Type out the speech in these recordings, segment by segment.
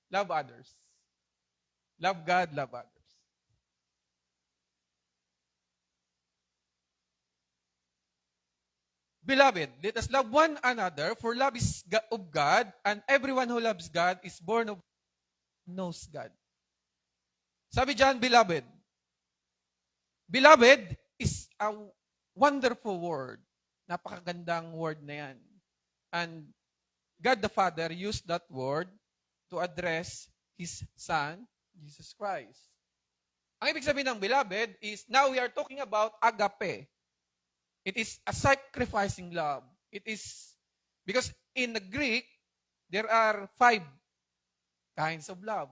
Love others. Love God, love others. Beloved, let us love one another, for love is of God, and everyone who loves God is born of knows God. Sabi diyan, beloved. Beloved is a wonderful word. Napakagandang word na yan. And God the Father used that word to address His Son, Jesus Christ. Ang ibig sabihin ng beloved is, now we are talking about agape. It is a sacrificing love. It is, because in the Greek, there are 5 kinds of love.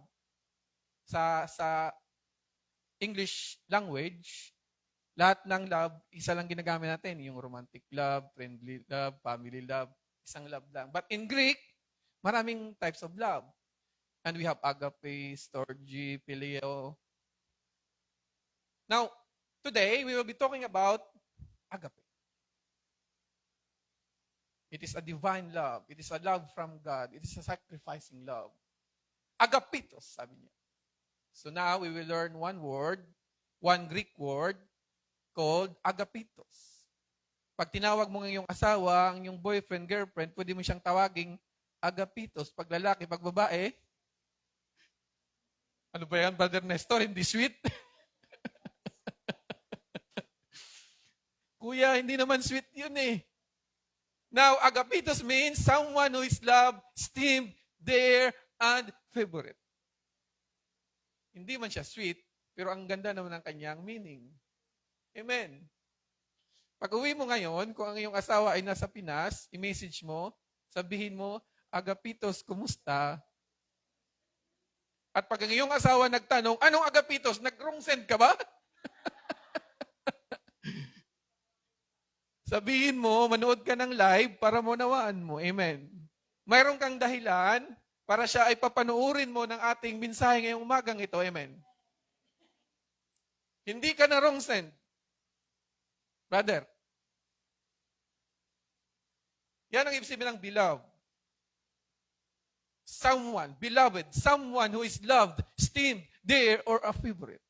Sa English language, lahat ng love, isa lang ginagamit natin. Yung romantic love, friendly love, family love, isang love lang. But in Greek, maraming types of love. And we have agape, storge, phileo. Now, today, we will be talking about agape. It is a divine love. It is a love from God. It is a sacrificing love. Agapitos, sabi niya. So now, we will learn one word, one Greek word, called agapitos. Pag tinawag mo ng iyong asawa, ang iyong boyfriend, girlfriend, pwede mo siyang tawaging agapitos. Pag lalaki, pag babae, ano ba yan, Brother Nestor? Hindi sweet? Kuya, hindi naman sweet yun eh. Now, agapitos means someone who is loved, esteemed, dear, and favorite. Hindi man siya sweet, pero ang ganda naman ng kanyang meaning. Amen. Pag uwi mo ngayon, kung ang iyong asawa ay nasa Pinas, i-message mo, sabihin mo, agapitos, kumusta? At pag ang iyong asawa nagtanong, anong agapitos? Nag-wrong send ka ba? Sabihin mo, manood ka ng live para maunawaan mo. Amen. Mayroon kang dahilan para siya ay papanuurin mo ng ating mensahe ngayong umagang ito. Amen. Hindi ka na wrong send. Brother. Yan ang ibig sabihin ng beloved. Someone, beloved, someone who is loved, esteemed, dear, or a favorite.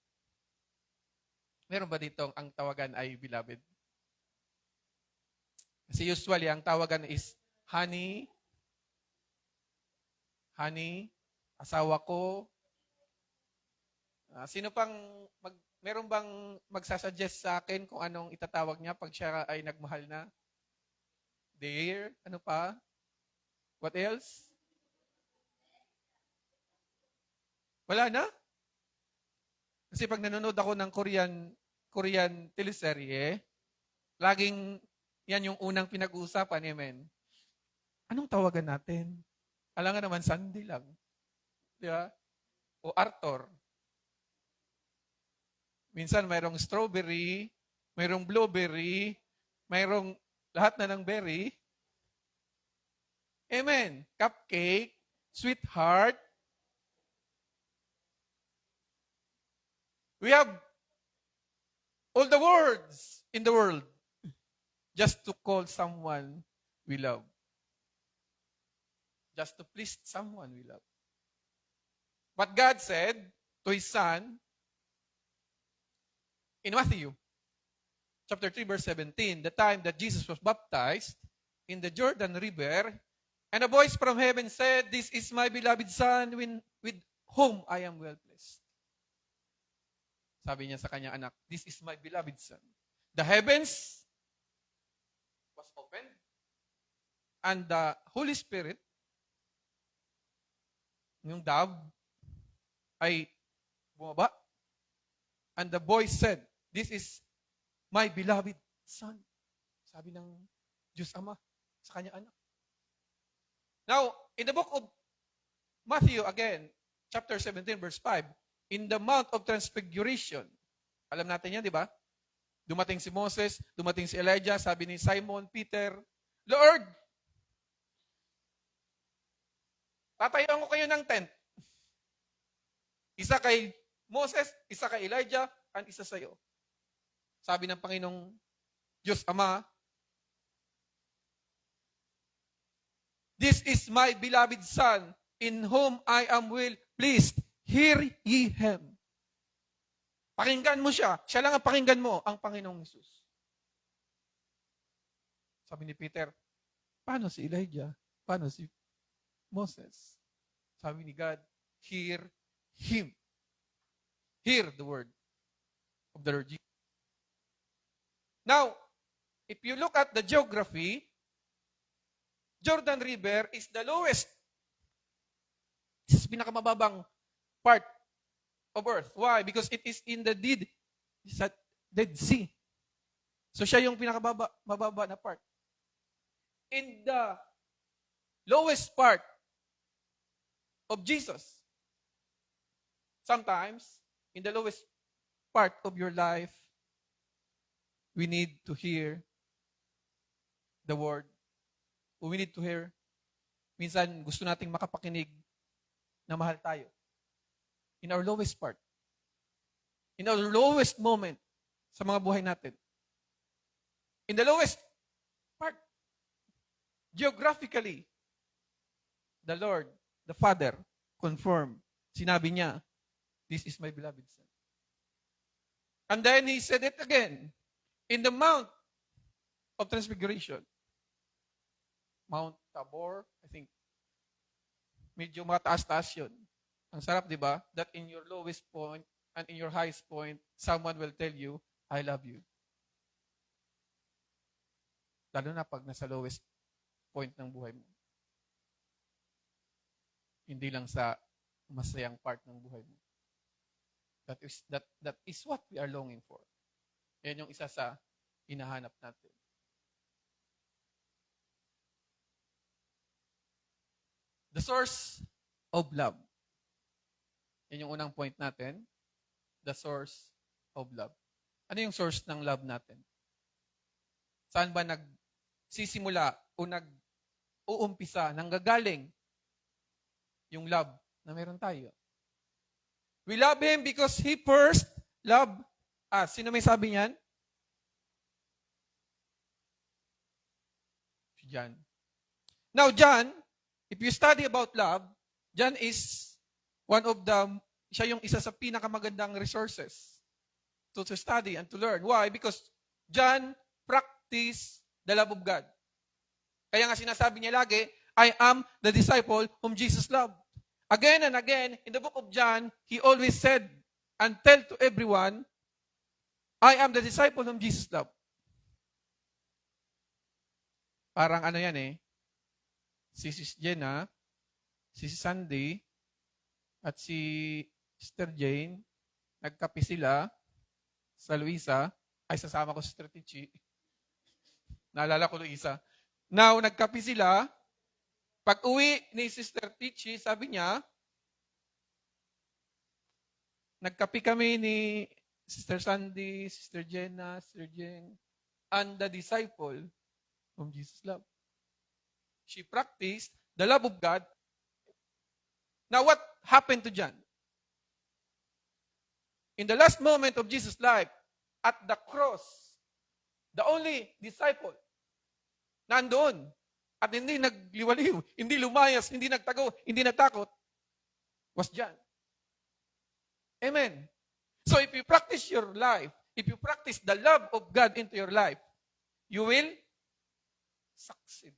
Meron ba dito ang tawagan ay beloved? Kasi usually, ang tawagan is honey, asawa ko. Sino pang, meron bang magsasuggest sa akin kung anong itatawag niya pag siya ay nagmahal na? Dear, ano pa? What else? Wala na? Kasi pag nanonood ako ng Korean teleserye, laging yan yung unang pinag-uusapan, amen. Anong tawagan natin? Alam nga naman, Sandy lang. Di ba? O Arthur. Minsan mayroong strawberry, mayroong blueberry, mayroong lahat na ng berry. Amen. Cupcake, sweetheart. We have all the words in the world just to call someone we love. Just to please someone we love. But God said to His Son in Matthew chapter 3 verse 17, the time that Jesus was baptized in the Jordan River, and a voice from heaven said, "This is my beloved Son with whom I am well pleased." Sabi niya sa kanyang anak, "This is my beloved Son." The heavens was opened, and the Holy Spirit, yung dove, ay bumaba. And the voice said, "This is my beloved Son." Sabi ng Diyos Ama sa kanyang anak. Now, in the book of Matthew, again, chapter 17, verse 5, in the Mount of Transfiguration, alam natin yan, di ba? Dumating si Moses, dumating si Elijah, sabi ni Simon Peter, "Lord, tatayuan ko kayo ng tent. Isa kay Moses, isa kay Elijah, and isa sa iyo." Sabi ng Panginoong Diyos Ama, "This is my beloved Son in whom I am well pleased, hear ye him. Pakinggan mo siya. Siya lang ang pakinggan mo, ang Panginoong Hesus. Sabi ni Peter, paano si Elijah? Paano si Moses? Sabi ni God, hear him. Hear the word of the Lord Jesus. Now, if you look at the geography, Jordan River is the lowest. This is pinakamababang part of earth. Why? Because it is in the Dead Sea. So siya yung pinakamababa na part. In the lowest part of Jesus, sometimes, in the lowest part of your life, we need to hear the word. We need to hear. Minsan, gusto nating makapakinig na mahal tayo. In our lowest part. In our lowest moment sa mga buhay natin. In the lowest part. Geographically, the Lord, the Father, confirmed. Sinabi niya, this is my beloved Son. And then He said it again. In the Mount of Transfiguration. Mount Tabor, I think. Medyo mataas-taas yun. Ang sarap, di ba? That in your lowest point and in your highest point, someone will tell you, I love you. Lalo na pag nasa lowest point ng buhay mo. Hindi lang sa masayang part ng buhay mo. That is what we are longing for. Yan yung isa sa hinahanap natin. The source of love. Yan yung unang point natin. The source of love. Ano yung source ng love natin? Saan ba nagsisimula o nag-uumpisa, nanggagaling yung love na meron tayo? We love Him because He first loved us. Sino may sabi niyan? Si John. Now, John, if you study about love, John is siya yung isa sa pinakamagandang resources to study and to learn. Why? Because John practiced the love of God. Kaya nga sinasabi niya lagi, I am the disciple whom Jesus loved. Again and again, in the book of John, he always said and tell to everyone, I am the disciple whom Jesus loved. Parang ano yan si Sis Jenna, si Sandy, at si Sister Jane, nagkape sila sa Luisa. Ay, sasama ko si Sister Tichi. Naalala ko Luisa. Now, nagkape sila. Pag uwi ni Sister Tichi, sabi niya, nagkape kami ni Sister Sandy, Sister Jenna, Sister Jane, and the disciple whom Jesus loved. She practiced the love of God. Now, what happened to John? In the last moment of Jesus' life, at the cross, the only disciple nandoon at hindi nagliwaliw, hindi lumayas, hindi nagtago, hindi natakot, was John. Amen. So if you practice your life, if you practice the love of God into your life, you will succeed.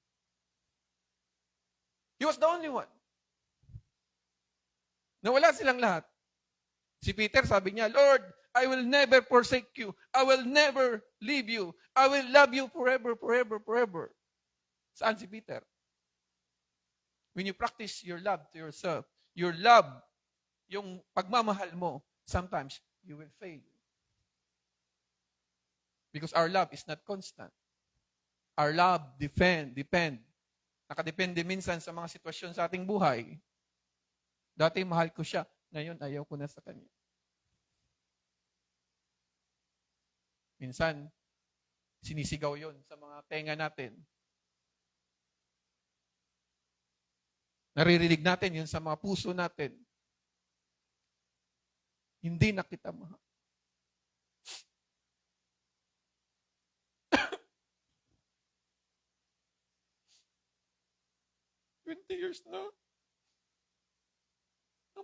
He was the only one. Nawala silang lahat. Si Peter, sabi niya, Lord, I will never forsake you. I will never leave you. I will love you forever, forever, forever. Saan si Peter? When you practice your love to yourself, your love, yung pagmamahal mo, sometimes you will fail. Because our love is not constant. Our love depend. Nakadepende minsan sa mga sitwasyon sa ating buhay. Dati mahal ko siya, ngayon ayaw ko na sa kanya. Minsan, sinisigaw yon sa mga tenga natin. Naririnig natin yun sa mga puso natin. Hindi na kita mahal. $20 years na.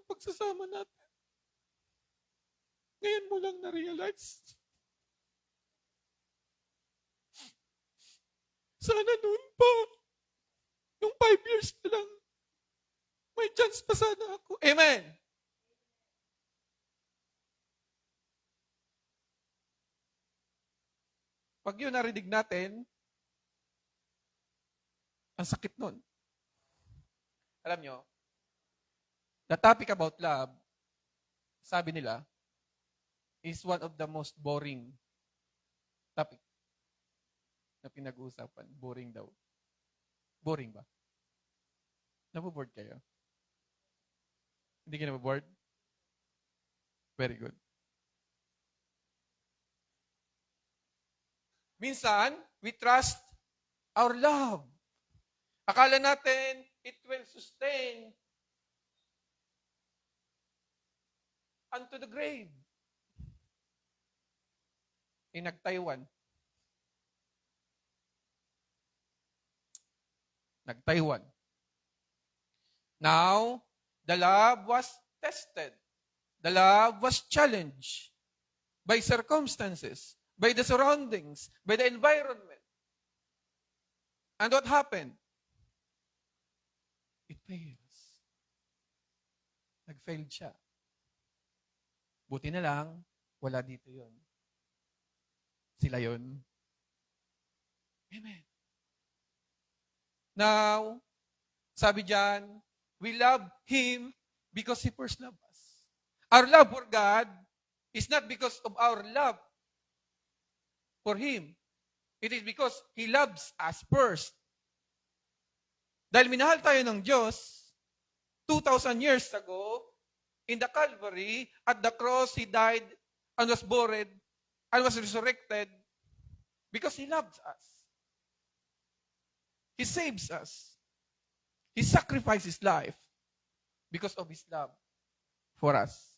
ng pagsasama natin. Ngayon mo lang na-realize. Sana noon pa, yung 5 years na lang, may chance pa sana ako. Amen. Pag yun narinig natin, ang sakit nun. Alam nyo, the topic about love, sabi nila, is one of the most boring topic na pinag-uusapan. Boring daw. Boring ba? Naboboard kayo? Hindi kayo naboboard? Very good. Minsan, we trust our love. Akala natin, it will sustain unto the grave. Nag-Taiwan. Now, the love was tested. The love was challenged by circumstances, by the surroundings, by the environment. And what happened? It fails. Nag-failed siya. Buti na lang, wala dito yon. Sila yon. Amen. Now, sabi diyan, we love Him because He first loved us. Our love for God is not because of our love for Him. It is because He loves us first. Dahil minahal tayo ng Diyos, 2,000 years ago, in the Calvary, at the cross, He died and was buried and was resurrected because He loves us. He saves us. He sacrificed His life because of His love for us.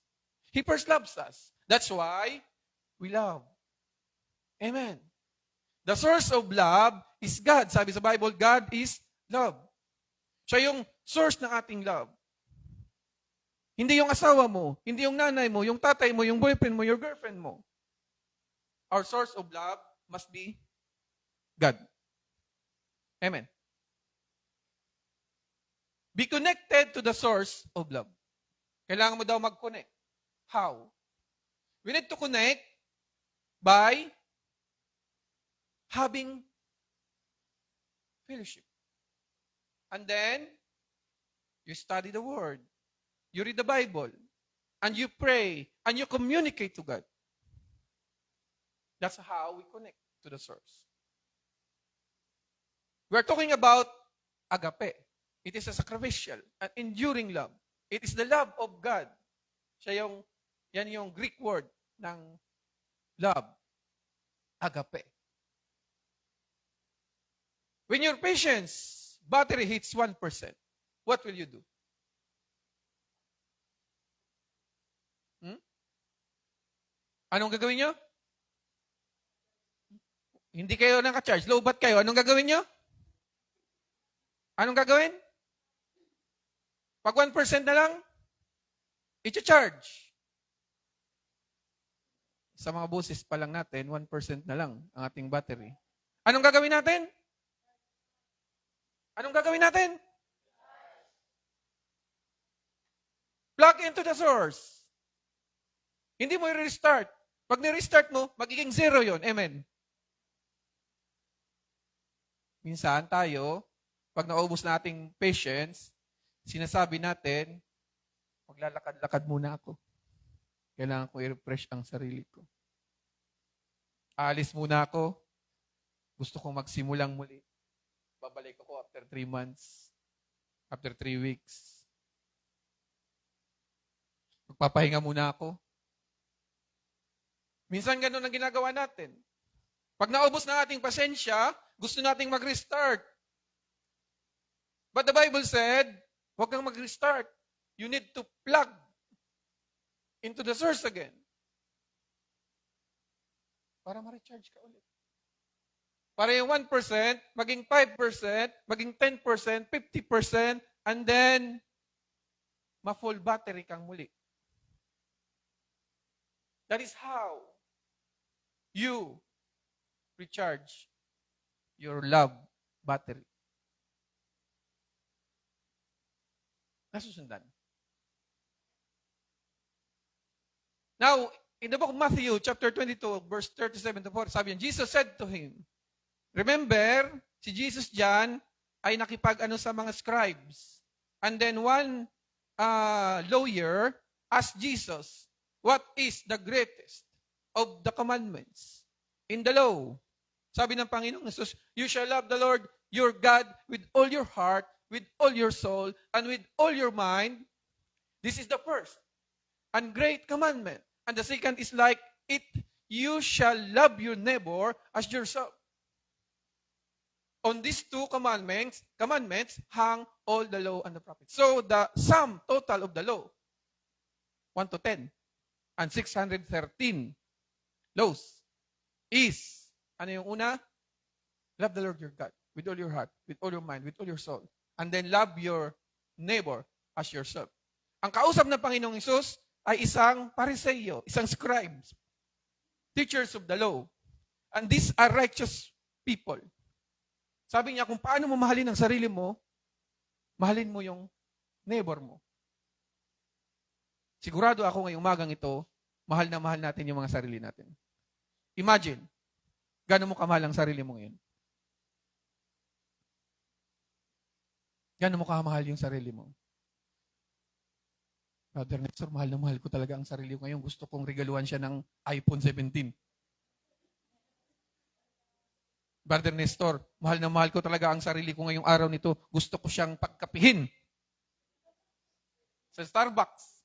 He first loves us. That's why we love. Amen. The source of love is God. Sabi sa Bible, God is love. Siya yung source ng ating love. Hindi yung asawa mo, hindi yung nanay mo, yung tatay mo, yung boyfriend mo, your girlfriend mo. Our source of love must be God. Amen. Be connected to the source of love. Kailangan mo daw mag-connect. How? We need to connect by having fellowship. And then, you study the Word. You read the Bible. And you pray. And you communicate to God. That's how we connect to the source. We're talking about agape. It is a sacrificial and enduring love. It is the love of God. Yan yung Greek word ng love. Agape. When your patience battery hits 1%, what will you do? Anong gagawin nyo? Hindi kayo naka-charge. Low bat kayo. Anong gagawin nyo? Anong gagawin? Pag 1% na lang, i-charge. Sa mga buses pa lang natin, 1% na lang ang ating battery. Anong gagawin natin? Anong gagawin natin? Plug into the source. Hindi mo i-restart. Pag ni-restart mo, magiging 0 yon. Amen. Minsan tayo, pag naubos na ating patience, sinasabi natin, maglalakad-lakad muna ako. Kailangan ko i-refresh ang sarili ko. Aalis muna ako. Gusto kong magsimulang muli. Babalik ako after 3 months. After 3 weeks. Magpapahinga muna ako. Minsan ganun ang ginagawa natin. Pag naubos na ating pasensya, gusto nating mag-restart. But the Bible said, huwag kang mag-restart. You need to plug into the source again. Para ma-recharge ka ulit. Para yung 1%, maging 5%, maging 10%, 50%, and then, ma-full battery kang muli. That is how you recharge your love battery. Nasusundan. Now, in the book of Matthew, chapter 22, verse 37 to 40, sabi niya, Jesus said to him, remember, si Jesus dyan ay nakipag-ano sa mga scribes. And then one lawyer asked Jesus, what is the greatest of the commandments in the law? Sabi ng Panginoong Jesus, you shall love the Lord your God with all your heart, with all your soul, and with all your mind. This is the first and great commandment. And the second is like it, you shall love your neighbor as yourself. On these two commandments hang all the law and the prophets. So the sum total of the law, 1 to 10, and 613 laws is, ano yung una? Love the Lord your God with all your heart, with all your mind, with all your soul. And then love your neighbor as yourself. Ang kausap ng Panginoong Hesus ay isang pariseyo, isang scribes, teachers of the law. And these are righteous people. Sabi niya, kung paano mo mahalin ang sarili mo, mahalin mo yung neighbor mo. Sigurado ako ngayong umagang ito, mahal na mahal natin yung mga sarili natin. Imagine, gano'n mo kamahal ang sarili mo ngayon? Gano'n mo kamahal yung sarili mo? Brother Nestor, mahal na mahal ko talaga ang sarili ko ngayon. Gusto kong regaluhan siya ng iPhone 17. Brother Nestor, mahal na mahal ko talaga ang sarili ko ngayong araw nito. Gusto ko siyang pagkapihin sa Starbucks.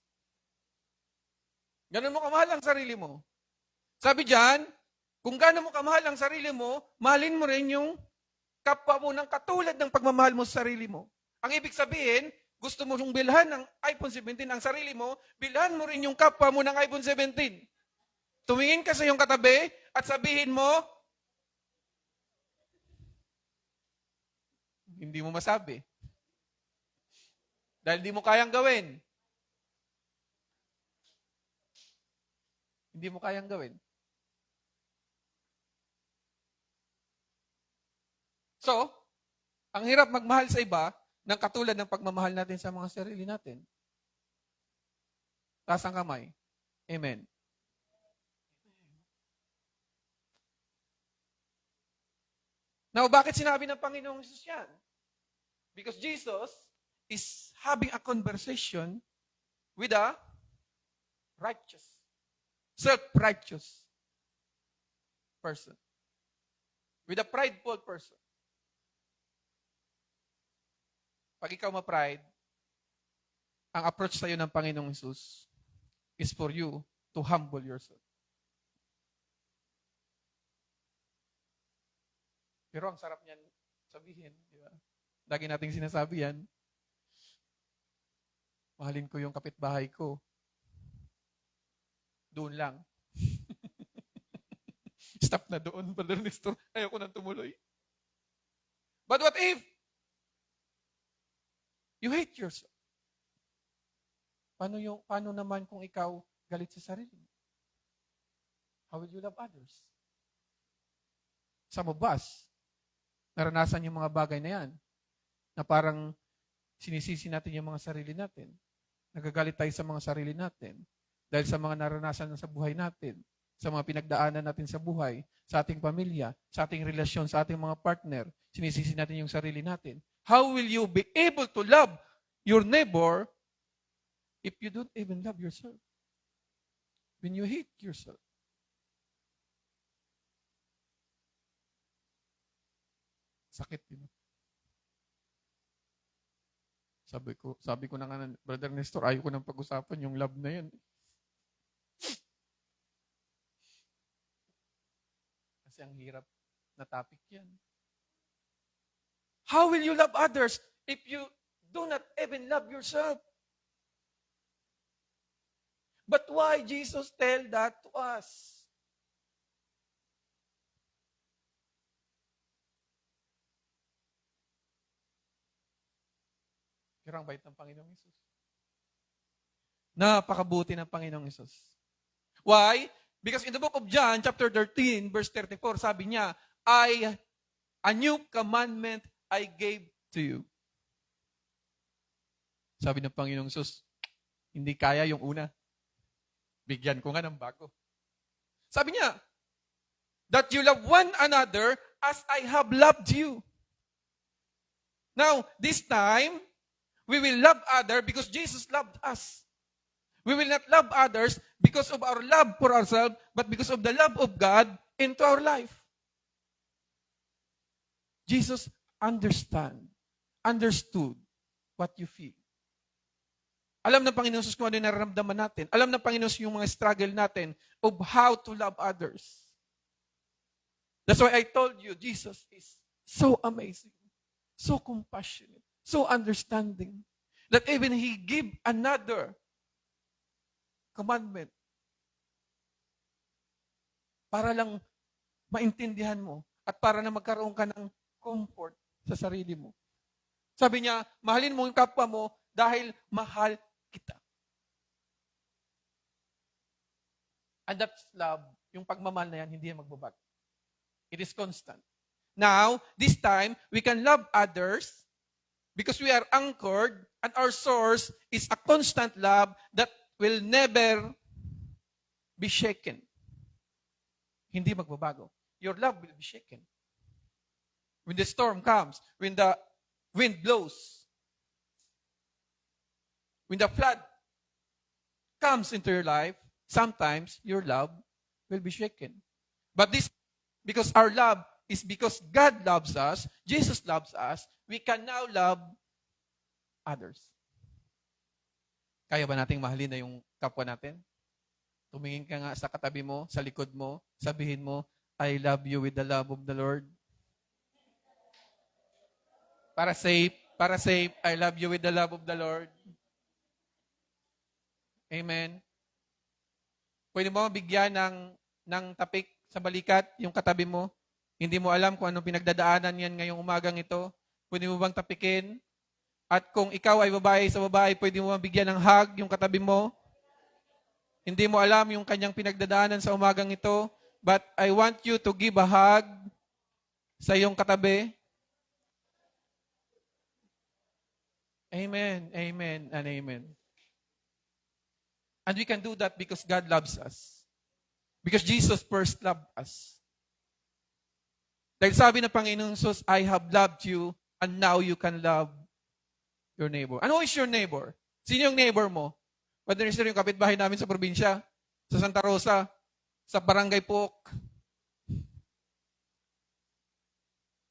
Ganun mo kamahal ang sarili mo. Sabi diyan, kung gano'n mo kamahal ang sarili mo, mahalin mo rin yung kapwa mo ng katulad ng pagmamahal mo sa sarili mo. Ang ibig sabihin, gusto mo yung bilhan ng iPhone 17 ang sarili mo, bilhan mo rin yung kapwa mo ng iPhone 17. Tumingin ka sa iyong katabi at sabihin mo, hindi mo masabi. Dahil di mo kayang gawin. Hindi mo kayang gawin. So, ang hirap magmahal sa iba ng katulad ng pagmamahal natin sa mga sarili natin. Taas ang kamay. Amen. Now, bakit sinabi ng Panginoong Jesus yan? Because Jesus is having a conversation with a righteous, self-righteous person. With a prideful person. Pag ikaw ma-pride, ang approach sa'yo ng Panginoong Jesus is for you to humble yourself. Pero ang sarap niyan sabihin, di ba? Lagi nating sinasabi yan. Mahalin ko yung kapitbahay ko. Doon lang. Stop na doon, Brother Nestor. Ayoko nang tumuloy. But what if you hate yourself? Paano naman kung ikaw galit sa sarili mo? How will you love others? Some of us, naranasan yung mga bagay na yan, na parang sinisisi natin yung mga sarili natin. Nagagalit tayo sa mga sarili natin dahil sa mga naranasan sa buhay natin, sa mga pinagdaanan natin sa buhay, sa ating pamilya, sa ating relasyon, sa ating mga partner, sinisisi natin yung sarili natin. How will you be able to love your neighbor if you don't even love yourself? When you hate yourself. Sakit din. Sabi ko na nga, Brother Nestor, ayaw ko nang pag-usapan yung love na yan. Kasi ang hirap na topic yan. How will you love others if you do not even love yourself? But why Jesus tell that to us? Pero ang bait ng Panginoong Hesus. Napakabuti ng Panginoong Hesus. Why? Because in the book of John, chapter 13, verse 34, sabi niya, a new commandment I gave to you. Sabi ng Panginoong Hesus, hindi kaya yung una. Bigyan ko nga ng bago. Sabi niya, that you love one another as I have loved you. Now, this time, we will love others because Jesus loved us. We will not love others because of our love for ourselves, but because of the love of God into our life. Jesus understood what you feel. Alam ng Panginoon kung ano yung nararamdaman natin. Alam ng Panginoon yung mga struggle natin of how to love others. That's why I told you, Jesus is so amazing, so compassionate, so understanding, that even He gave another commandment para lang maintindihan mo at para na magkaroon ka ng comfort sa sarili mo. Sabi niya, mahalin mo yung kapwa mo dahil mahal kita. And that's love. Yung pagmamahal na yan, hindi yan magbabago. It is constant. Now, this time, we can love others because we are anchored and our source is a constant love that will never be shaken. Hindi magbabago. Your love will be shaken. When the storm comes, when the wind blows, when the flood comes into your life, sometimes your love will be shaken. But this, because our love is because God loves us, Jesus loves us, we can now love others. Kaya ba nating mahalin na yung kapwa natin? Tumingin ka nga sa katabi mo, sa likod mo, sabihin mo, I love you with the love of the Lord. Para safe, I love you with the love of the Lord. Amen. Pwede mo mabigyan ng tapik sa balikat, yung katabi mo. Hindi mo alam kung anong pinagdadaanan yan ngayong umagang ito. Pwede mo bang tapikin? At kung ikaw ay babae sa babae, pwede mo mabigyan ng hug yung katabi mo. Hindi mo alam yung kanyang pinagdadaanan sa umagang ito, but I want you to give a hug sa iyong katabi. Amen, amen, and amen. And we can do that because God loves us. Because Jesus first loved us. Dahil sabi ng Panginoon Jesus, I have loved you, and now you can love your neighbor. Ano is your neighbor? Sino yung neighbor mo? Pwede rin yung kapitbahay namin sa probinsya, sa Santa Rosa, sa Barangay Pok.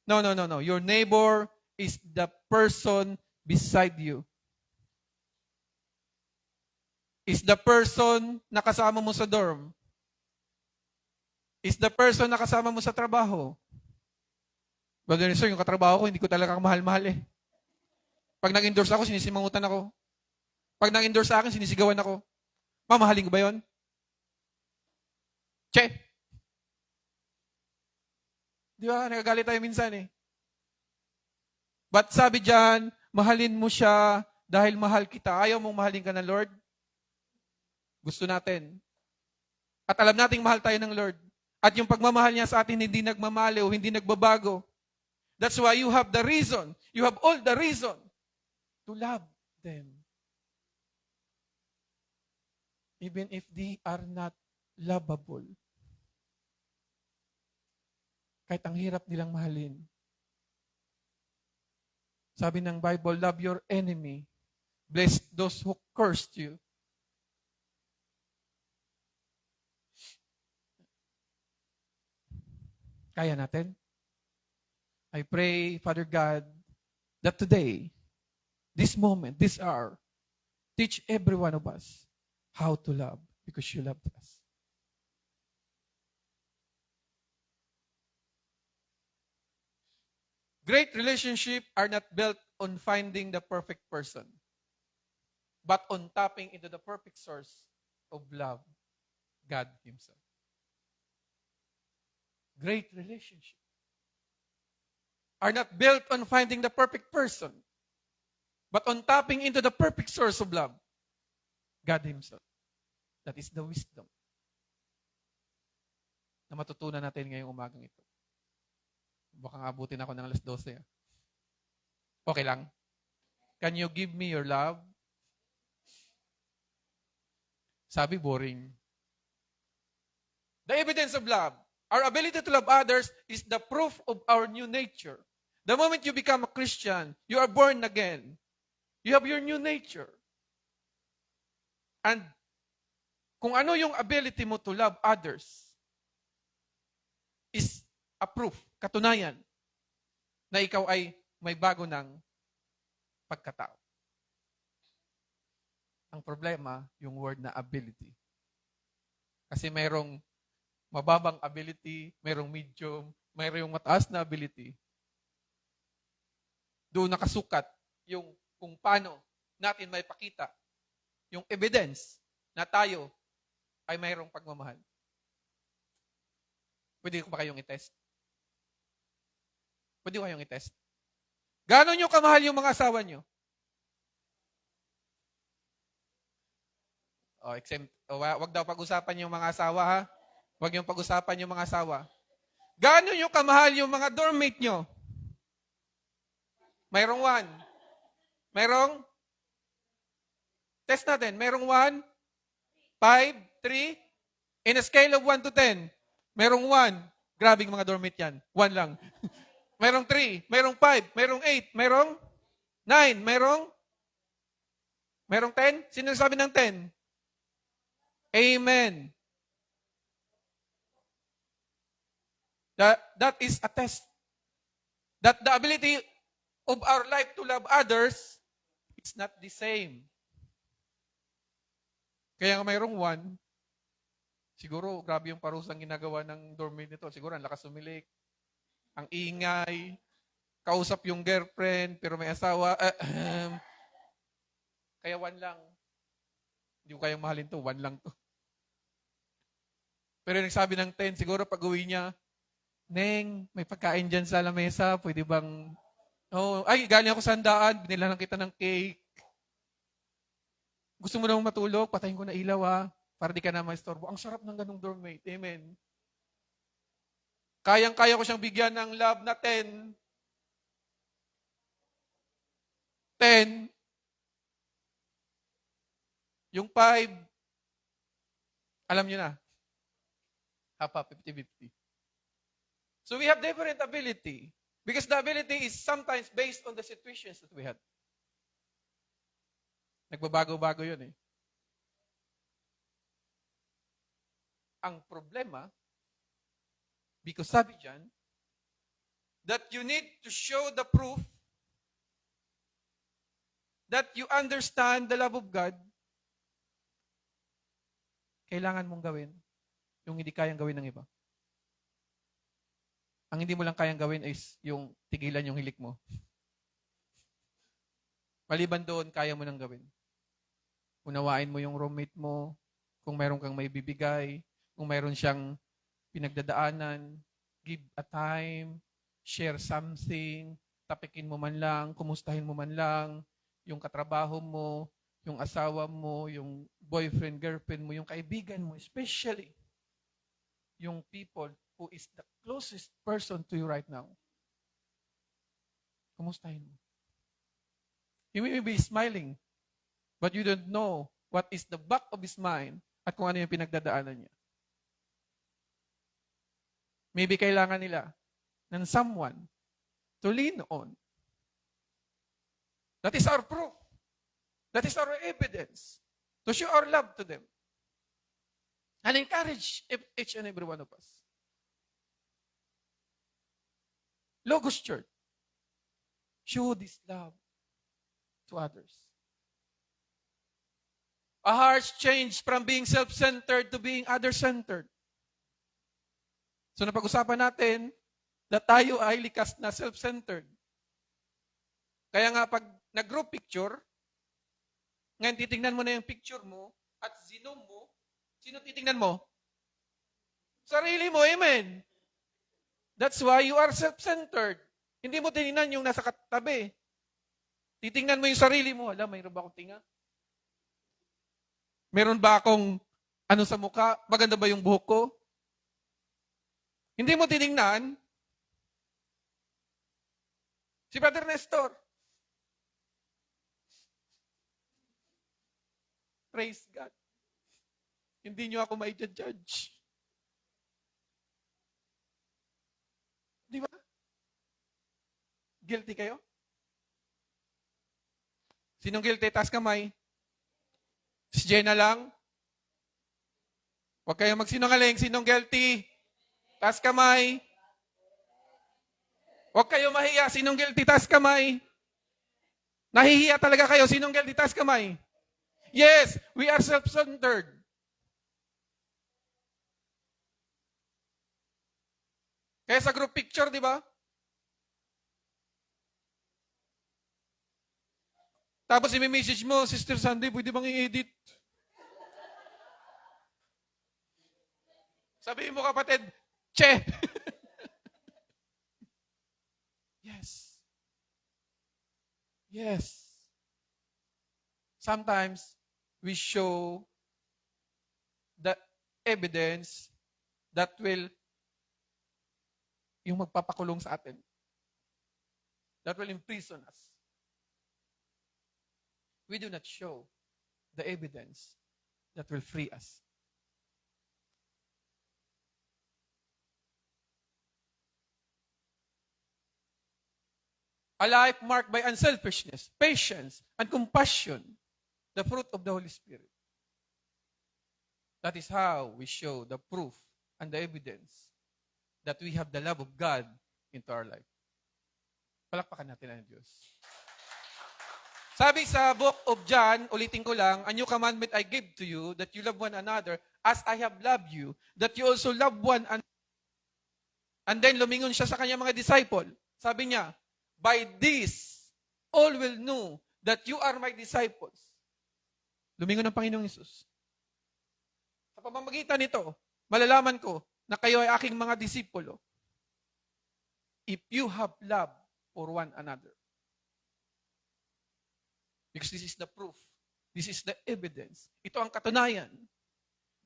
No. Your neighbor is the person beside you. Is the person na kasama mo sa dorm. Is the person na kasama mo sa trabaho. Pwede rin yung katrabaho ko, hindi ko talaga kamahal-mahal eh. Pag nag-endorse ako, sinisimangutan ako. Pag nag-endorse sa akin, sinisigawan ako. Mamahalin ko ba yun? Che! Di ba? Nagagalit tayo minsan eh. But sabi dyan, mahalin mo siya dahil mahal kita. Ayaw mong mahalin ka ng Lord? Gusto natin. At alam nating mahal tayo ng Lord. At yung pagmamahal niya sa atin hindi nagmamaliw, hindi nagbabago. That's why you have the reason. You have all the reason to love them. Even if they are not lovable. Kahit ang hirap nilang mahalin. Sabi ng Bible, love your enemy. Bless those who cursed you. Kaya natin? I pray, Father God, that today, this moment, this hour, teach every one of us how to love because you loved us. Great relationships are not built on finding the perfect person, but on tapping into the perfect source of love, God Himself. Great relationships are not built on finding the perfect person, but on tapping into the perfect source of love, God Himself. That is the wisdom na matutunan natin ngayong umagang ito. Baka abutin ako ng alas 12. Okay lang? Can you give me your love? Sabi, boring. The evidence of love, our ability to love others is the proof of our new nature. The moment you become a Christian, you are born again. You have your new nature. And kung ano yung ability mo to love others is a proof, katunayan, na ikaw ay may bago ng pagkatao. Ang problema, yung word na ability. Kasi mayroong mababang ability, mayroong medium, mayroong mataas na ability. Doon nakasukat yung kung paano natin may pakita yung evidence na tayo ay mayroong pagmamahal. Pwede ko ba kayong i-test? Pwede ko kayong i-test? Gaano nyo kamahal yung mga asawa nyo? Wag daw pag-usapan yung mga asawa, ha? Wag yung pag-usapan yung mga asawa. Gaano nyo kamahal yung mga dormmate nyo? Mayroong 1. Mayroong? Test natin. Mayroong 1, 5, 3. In a scale of 1 to 10. Mayroong 1. Grabing mga dormmate yan. 1 lang. Mayroong 3. Mayroong 5. Mayroong 8. Mayroong 9. Mayroong 10? Sino sabi ng 10? Amen. That is a test. That the ability of our life to love others, it's not the same. Kaya nga mayroong 1, siguro grabe yung parusang ginagawa ng dormmate nito. Siguro ang lakas umilik, ang ingay, kausap yung girlfriend, pero may asawa. Kaya 1 lang. Hindi ko kayang mahalin to, 1 lang to. Pero nagsabi ng 10, siguro pag uwi niya, Neng, may pagkain dyan sa lamesa, pwede bang... galing ako sa handaan, binilan kita ng cake. Gusto mo namang matulog, patayin ko na ilaw, para di ka na maistorbo. Ang sarap ng ganung dormmate. Amen. Kayang-kaya ko siyang bigyan ng love na 10. 10. Yung 5, alam niyo na. Half, 50-50. So we have different ability. Because the ability is sometimes based on the situations that we had. Nagbabago-bago yun eh. Ang problema, because sabi dyan, that you need to show the proof that you understand the love of God, kailangan mong gawin yung hindi kayang gawin ng iba. Ang hindi mo lang kayang gawin is yung tigilan yung hilik mo. Maliban doon, kaya mo nang gawin. Unawain mo yung roommate mo, kung mayroon kang may bibigay, kung mayroon siyang pinagdadaanan, give a time, share something, tapikin mo man lang, kumustahin mo man lang, yung katrabaho mo, yung asawa mo, yung boyfriend, girlfriend mo, yung kaibigan mo, especially yung people who is the closest person to you right now. Kumustahin mo. You may be smiling, but you don't know what is the back of his mind at kung ano yung pinagdadaanan niya. Maybe kailangan nila ng someone to lean on. That is our proof. That is our evidence to show our love to them. And encourage each and every one of us. Logos Church, show this love to others. Our hearts change from being self-centered to being other-centered. So napag-usapan natin na tayo ay likas na self-centered. Kaya nga pag nag-group picture, ngayon titingnan mo na yung picture mo at zoom mo, sino titingnan mo? Sarili mo, amen. That's why you are self-centered. Hindi mo tinignan yung nasa katabi. Titingnan mo yung sarili mo. Alam, mayroon ba akong tinga? Meron ba akong ano sa mukha? Maganda ba yung buhok ko? Hindi mo tiningnan. Si Brother Nestor. Praise God. Hindi nyo ako mai-judge. Di ba? Guilty kayo? Sinong guilty? Taas kamay. Si Jenna lang? Huwag kayong magsinungaling. Sinong guilty? Taas kamay. Huwag kayong mahiya. Sinong guilty? Taas kamay. Nahihiya talaga kayo. Sinong guilty? Taas kamay. Yes, we are self-centered. Kaya sa group picture, di ba? Tapos i-message mo, Sister Sandy, pwede bang i-edit? Sabihin mo kapatid, che! Yes. Yes. Sometimes, we show the evidence that will yung magpapakulong sa atin. That will imprison us. We do not show the evidence that will free us. A life marked by unselfishness, patience, and compassion, the fruit of the Holy Spirit. That is how we show the proof and the evidence that we have the love of God into our life. Palakpakan natin ang Diyos. Sabi sa book of John, ulitin ko lang, a new commandment I give to you, that you love one another as I have loved you, that you also love one another. And then lumingon siya sa kanyang mga disciple. Sabi niya, by this, all will know that you are my disciples. Lumingon ang Panginoong Hesus. Sa pamamagitan nito, malalaman ko na kayo ay aking mga disipulo if you have love for one another. Because this is the proof. This is the evidence. Ito ang katunayan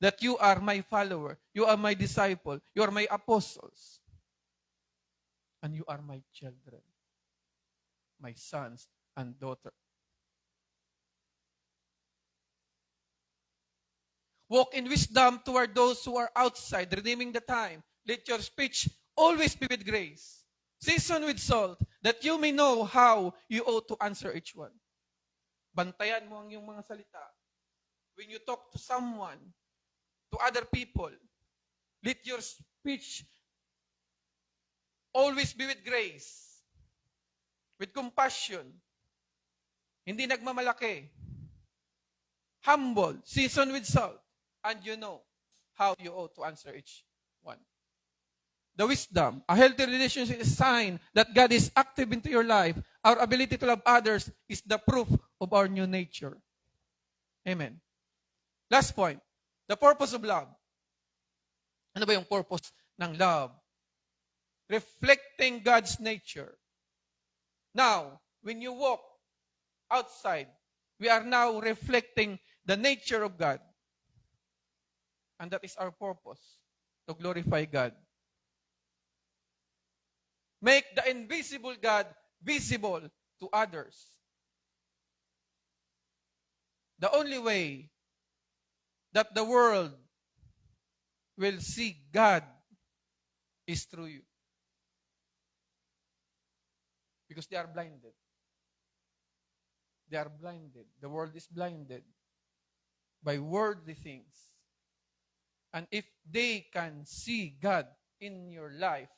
that you are my follower, you are my disciple, you are my apostles, and you are my children, my sons and daughters. Walk in wisdom toward those who are outside, redeeming the time. Let your speech always be with grace, seasoned with salt, that you may know how you ought to answer each one. Bantayan mo ang iyong mga salita. When you talk to someone, to other people, let your speech always be with grace, with compassion, hindi nagmamalaki, humble, seasoned with salt, and you know how you ought to answer each one. The wisdom, a healthy relationship is a sign that God is active into your life. Our ability to love others is the proof of our new nature. Amen. Last point, the purpose of love. Ano ba yung purpose ng love? Reflecting God's nature. Now, when you walk outside, we are now reflecting the nature of God. And that is our purpose, to glorify God. Make the invisible God visible to others. The only way that the world will see God is through you. Because they are blinded. They are blinded. The world is blinded by worldly things. And if they can see God in your life,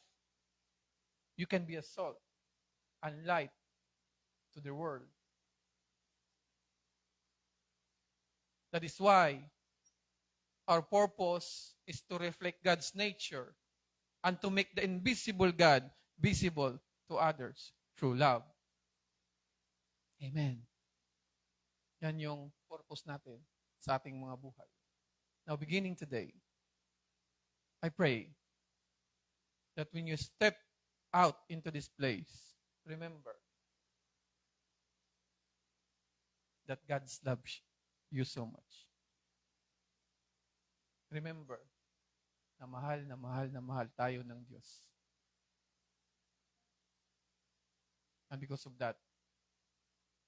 you can be a salt and light to the world. That is why our purpose is to reflect God's nature and to make the invisible God visible to others through love. Amen. Yan yung purpose natin sa ating mga buhay. Now, beginning today, I pray that when you step out into this place, remember that God loves you so much. Remember, na mahal na mahal na mahal tayo ng Diyos. And because of that,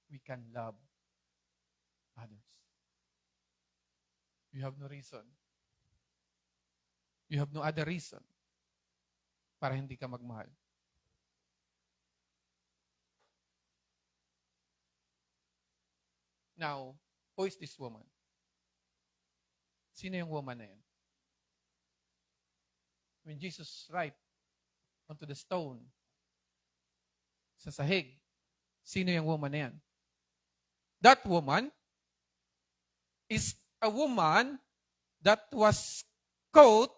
we can love others. You have no reason. You have no other reason para hindi ka magmahal. Now, who is this woman? Sino yung woman na yan? When Jesus write onto the stone, sa sahig, sino yung woman na yan? That woman is a woman that was caught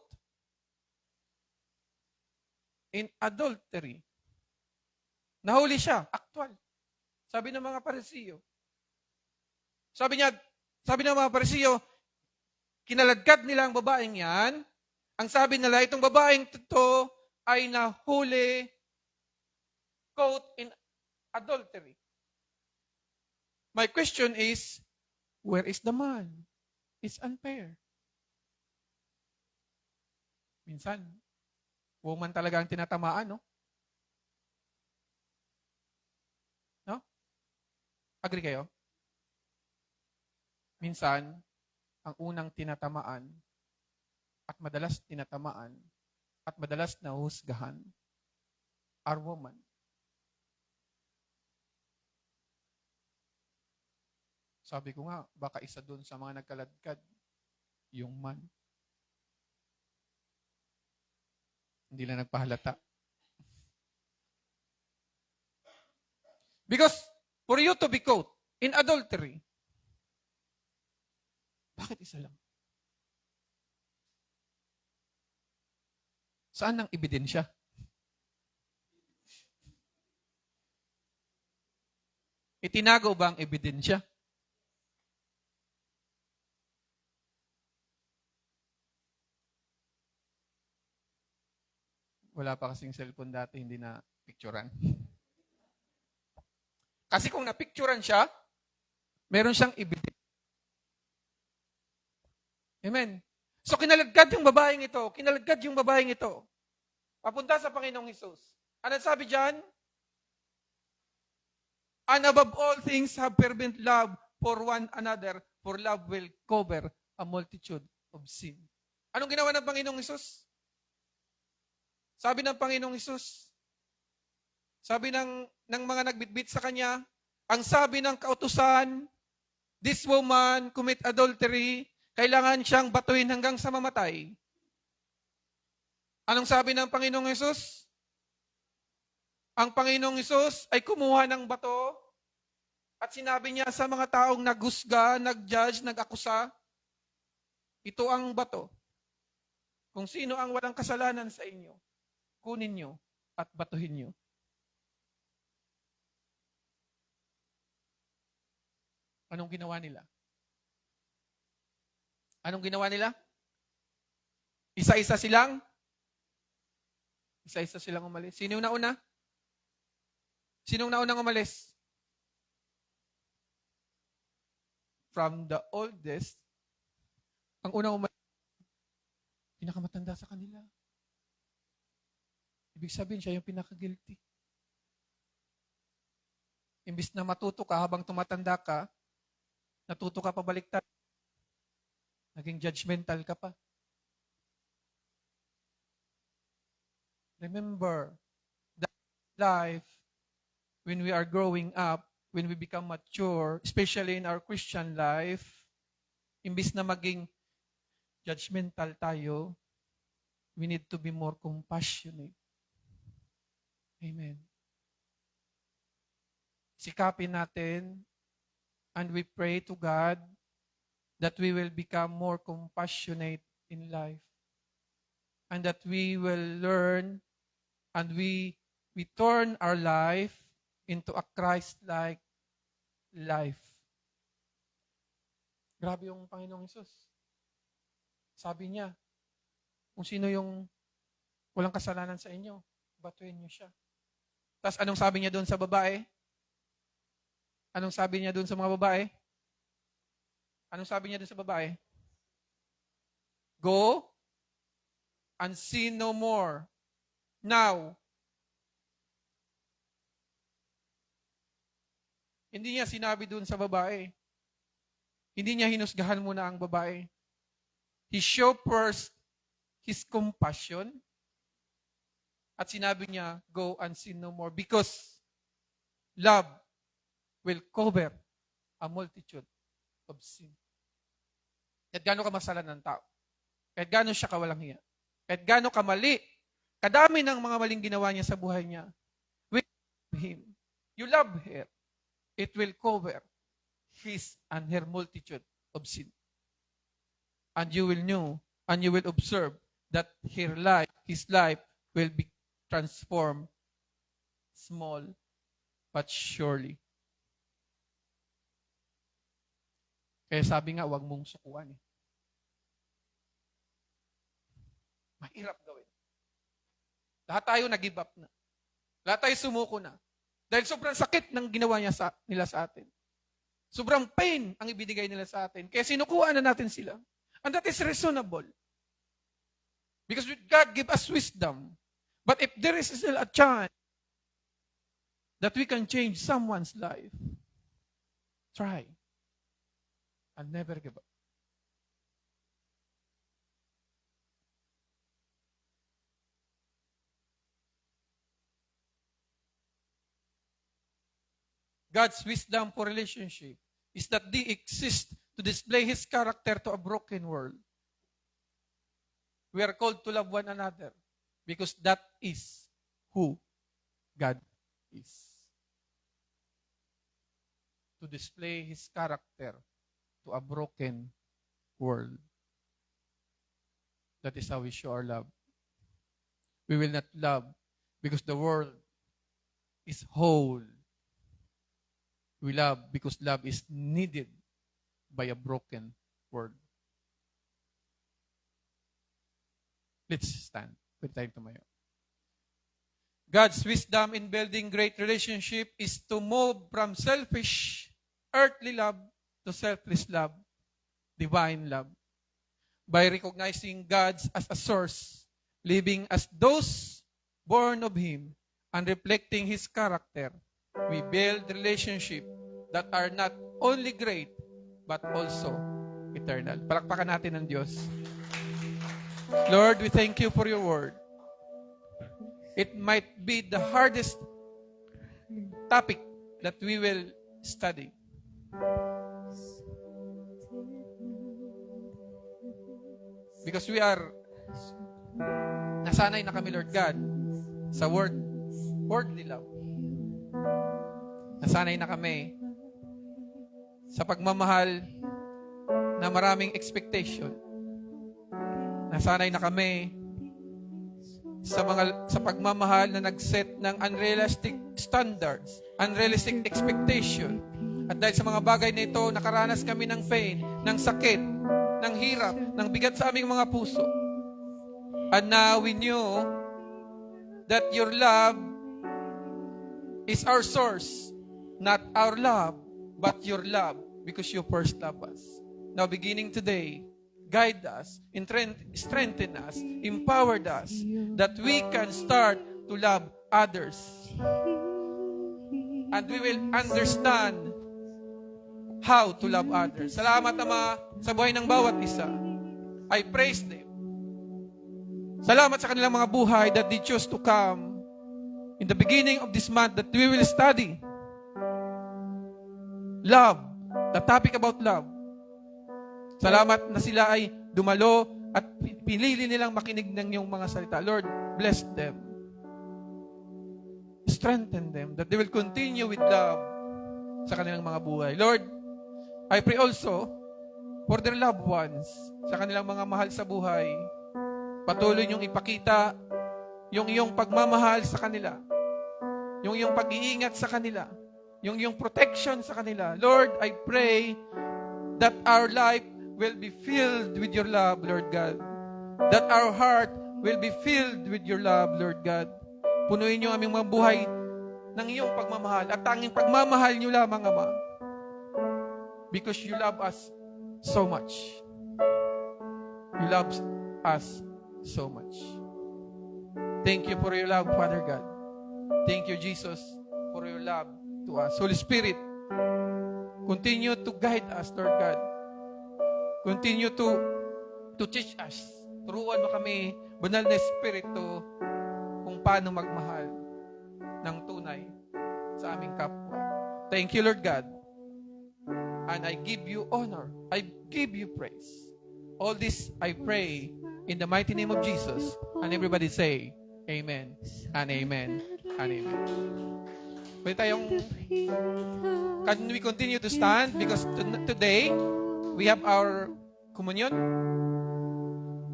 in adultery. Nahuli siya, actual. Sabi ng mga Parisiyo. Sabi ng mga Parisiyo, kinaladkad nila ang babaeng yan. Ang sabi nila, itong babaeng ito ay nahuli, caught in adultery. My question is, where is the man? It's unfair. Minsan, woman talaga ang tinatamaan, no? No? Agree kayo? Minsan, ang unang tinatamaan at madalas tinatamaan at madalas nahusgahan are woman. Sabi ko nga, baka isa doon sa mga nagkaladkad, yung man. Hindi lang nagpahalata. Because for you to be caught in adultery, bakit isa lang? Saan ang ebidensya? Itinago ba ang ebidensya? Wala pa kasing cellphone dati, hindi na picturean. Kasi kung na-picturean siya, meron siyang ebidensya. Amen. So kinaladkad yung babaeng ito. Papunta sa Panginoong Hesus. Ano sabi diyan? And above all things, have fervent love for one another, for love will cover a multitude of sin. Anong ginawa ng Panginoong Hesus? Sabi ng Panginoong Hesus, sabi ng mga nagbitbit sa kanya, ang sabi ng kautusan, this woman commit adultery, kailangan siyang batuin hanggang sa mamatay. Anong sabi ng Panginoong Hesus? Ang Panginoong Hesus ay kumuha ng bato at sinabi niya sa mga taong naghusga, nag-judge, nag-akusa, ito ang bato. Kung sino ang walang kasalanan sa inyo, kunin nyo at batuhin nyo. Anong ginawa nila? Anong ginawa nila? Isa-isa silang umalis. Sino yung nauna? Sinong naunang umalis? From the oldest, ang unang umalis, pinakamatanda sa kanila. Ibig sabihin, siya yung pinaka-guilty. Imbis na matuto ka habang tumatanda ka, natuto ka pabaliktad. Naging judgmental ka pa. Remember, that life, when we are growing up, when we become mature, especially in our Christian life, imbis na maging judgmental tayo, we need to be more compassionate. Amen. Sikapin natin and we pray to God that we will become more compassionate in life and that we will learn and we turn our life into a Christ-like life. Grabe yung Panginoong Hesus. Sabi niya, kung sino yung walang kasalanan sa inyo, batuin niyo siya. Tapos anong sabi niya doon sa babae? Anong sabi niya doon sa mga babae? Anong sabi niya doon sa babae? Go and sin no more. Now, hindi niya sinabi dun sa babae. Hindi niya hinusgahan muna ang babae. He showed first his compassion at sinabi niya, go and sin no more because love will cover a multitude of sin. Kahit gaano ka masalan ng tao. Kahit gaano siya kawalang hiya. Kahit gaano kamali. Kadami ng mga maling ginawa niya sa buhay niya. With him. You love her. It will cover his and her multitude of sin. And you will know, and you will observe that his life will be transformed small but surely. Kaya sabi nga, huwag mong sukuan. Mahirap gawin. Lahat tayo nag-give up na. Lahat tayo sumuko na. Dahil sobrang sakit ng ginawa nila sa atin. Sobrang pain ang ibinigay nila sa atin. Kaya sinukuhaan na natin sila. And that is reasonable. Because God give us wisdom. But if there is still a chance that we can change someone's life, try. And never give up. God's wisdom for relationship is that they exist to display His character to a broken world. We are called to love one another because that is who God is. To display His character to a broken world. That is how we show our love. We will not love because the world is whole. We love because love is needed by a broken world. Let's stand. Pwede tayong tumayo. God's wisdom in building great relationship is to move from selfish, earthly love to selfless love, divine love. By recognizing God as a source, living as those born of Him, and reflecting His character, we build relationships that are not only great, but also eternal. Palakpakan natin ang Diyos. Lord, we thank you for your word. It might be the hardest topic that we will study. Because we are nasanay na kami, Lord God, sa worldly love. Nasanay na kami sa pagmamahal na maraming expectation. Nasanay na kami sa pagmamahal na nag-set ng unrealistic standards, unrealistic expectation. At dahil sa mga bagay na ito, nakaranas kami ng pain, ng sakit, ng hirap, ng bigat sa aming mga puso. And now we knew that your love is our source. Not our love, but your love, because you first love us. Now, beginning today, guide us, strengthen us, empower us, that we can start to love others. And we will understand how to love others. Salamat, Ama, sa buhay ng bawat isa. I praise them. Salamat sa kanilang mga buhay that they chose to come in the beginning of this month that we will study love, the topic about love. Salamat na sila ay dumalo at pinili nilang makinig ng iyong mga salita. Lord, bless them. Strengthen them that they will continue with love sa kanilang mga buhay. Lord, I pray also for their loved ones, sa kanilang mga mahal sa buhay. Patuloy niyong ipakita yung iyong pagmamahal sa kanila, yung iyong pag-iingat sa kanila, yung iyong protection sa kanila. Lord, I pray that our life will be filled with your love, Lord God. That our heart will be filled with your love, Lord God. Punuin niyo aming mga buhay ng iyong pagmamahal at tanging pagmamahal niyo lamang, Ama. Because you love us so much. You love us so much. Thank you for your love, Father God. Thank you, Jesus, for your love to us. Holy Spirit, continue to guide us, Lord God. Continue to teach us. Turuan mo kami, banal na Espiritu, kung paano magmahal ng tunay sa aming kapwa. Thank you, Lord God. And I give you honor. I give you praise. All this I pray in the mighty name of Jesus. And everybody say, Amen and Amen and Amen. Pwede tayong, can we continue to stand? Because today, we have our communion.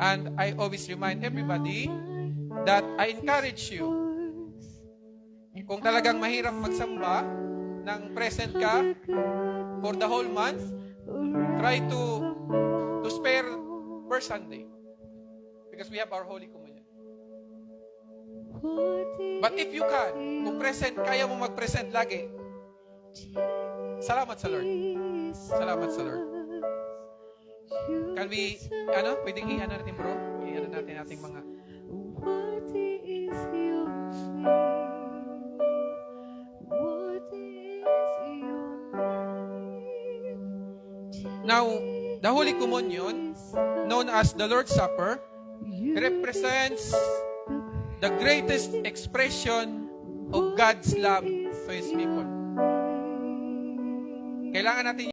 And I always remind everybody that I encourage you, kung talagang mahirap magsamba, nang present ka for the whole month, try to spare first Sunday. Because we have our Holy Communion. But if you can, kung present, kaya mo mag-present lagi, salamat sa Lord. Salamat sa Lord. Can we, pwedeng i-ano natin bro? I-ano natin ating mga... Now, the Holy Communion, known as the Lord's Supper, represents the greatest expression of God's love to His people. Kailangan natin